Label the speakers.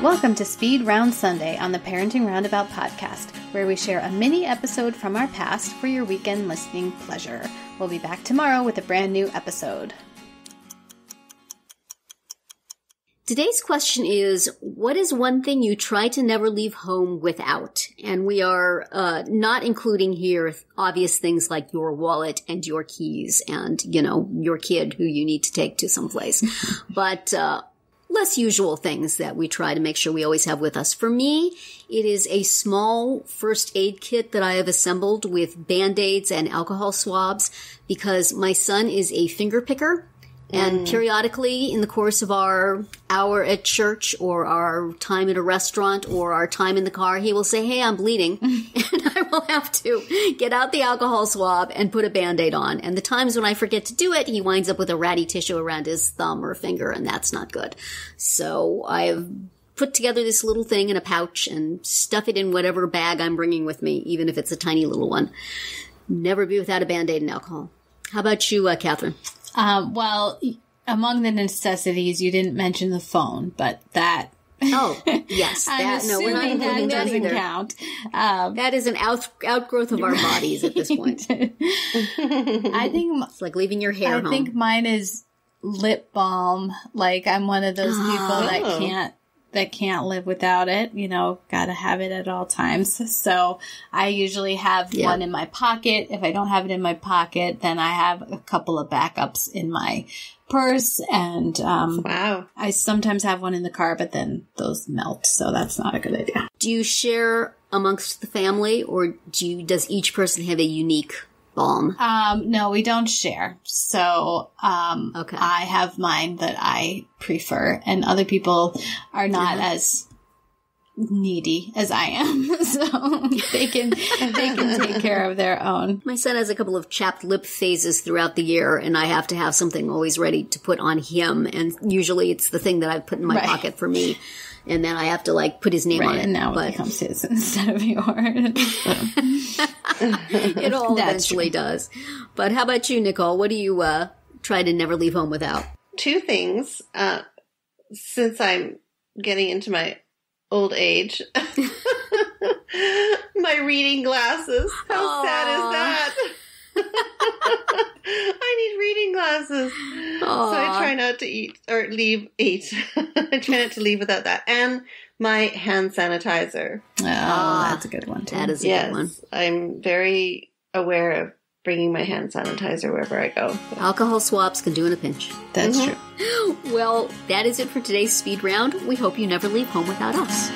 Speaker 1: Welcome to Speed Round Sunday on the Parenting Roundabout podcast, where we share a mini episode from our past for your weekend listening pleasure. We'll be back tomorrow with a brand new episode.
Speaker 2: Today's question is, what is one thing you try to never leave home without? And we are not including here obvious things like your wallet and your keys and, your kid who you need to take to someplace. But less usual things that we try to make sure we always have with us. For me, it is a small first aid kit that I have assembled with Band-Aids and alcohol swabs because my son is a finger picker. And periodically in the course of our hour at church or our time at a restaurant or our time in the car, he will say, "Hey, I'm bleeding." And I will have to get out the alcohol swab and put a Band-Aid on. And the times when I forget to do it, he winds up with a ratty tissue around his thumb or finger, and that's not good. So I've put together this little thing in a pouch and stuff it in whatever bag I'm bringing with me, even if it's a tiny little one. Never be without a Band-Aid and alcohol. How about you, Catherine?
Speaker 1: Well, among the necessities, you didn't mention the phone, but that...
Speaker 2: Oh, yes. That, no, we're not including that
Speaker 1: doesn't
Speaker 2: either.
Speaker 1: Count.
Speaker 2: That is an outgrowth of our bodies at this point.
Speaker 1: I think...
Speaker 2: It's like leaving your hair home.
Speaker 1: I think mine is lip balm. Like, I'm one of those people that can't live without it. Gotta have it at all times. So I usually have one in my pocket. If I don't have it in my pocket, then I have a couple of backups in my purse. And I sometimes have one in the car, but then those melt. So that's not a good idea.
Speaker 2: Do you share amongst the family, or does each person have a unique balm?
Speaker 1: No, we don't share. So,
Speaker 2: okay.
Speaker 1: I have mine that I prefer, and other people are not as needy as I am. So they can take care of their own.
Speaker 2: My son has a couple of chapped lip phases throughout the year, and I have to have something always ready to put on him. And usually it's the thing that I've put in my pocket for me. And then I have to put his name on it.
Speaker 1: And now it becomes his instead of yours.
Speaker 2: It all eventually does. But how about you, Nicole? What do you try to never leave home without?
Speaker 3: Two things. Since I'm getting into my old age, my reading glasses. How sad is that? I need reading glasses. Aww. So I try not to eat. I try not to leave without that. And my hand sanitizer.
Speaker 1: Oh, that's a good one too.
Speaker 2: That is a good one.
Speaker 3: I'm very aware of bringing my hand sanitizer wherever I go.
Speaker 2: Alcohol swabs can do in a pinch.
Speaker 1: That's true.
Speaker 2: Well, that is it for today's Speed Round. We hope you never leave home without us.